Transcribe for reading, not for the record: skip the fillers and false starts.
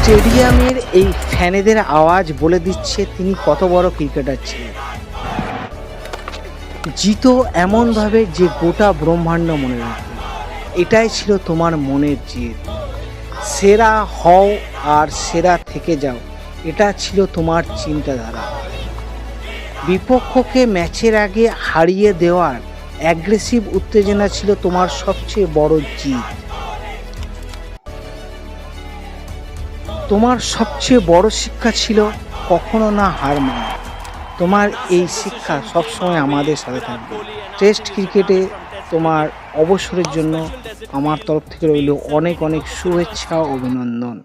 স্টেডিয়ামের এই ফ্যানেদের আওয়াজ বলে দিচ্ছে তিনি কত বড় ক্রিকেটার ছিলেন। জিতো এমনভাবে যে গোটা ব্রহ্মাণ্ড মনে রাখবে, এটাই ছিল তোমার মনের জেদ। সেরা হও আর সেরা থেকে যাও, এটা ছিল তোমার চিন্তাধারা। বিপক্ষকে ম্যাচের আগে হারিয়ে দেওয়ার অ্যাগ্রেসিভ উত্তেজনা ছিল তোমার সবচেয়ে বড় জিত। তোমার সবচেয়ে বড় শিক্ষা ছিল কখনো না হার মানা। তোমার এই শিক্ষা সবসময় আমাদের সাথে থাকবে। টেস্ট ক্রিকেটে তোমার অবসরের জন্য আমার তরফ থেকে রইল অনেক অনেক শুভেচ্ছা ও অভিনন্দন।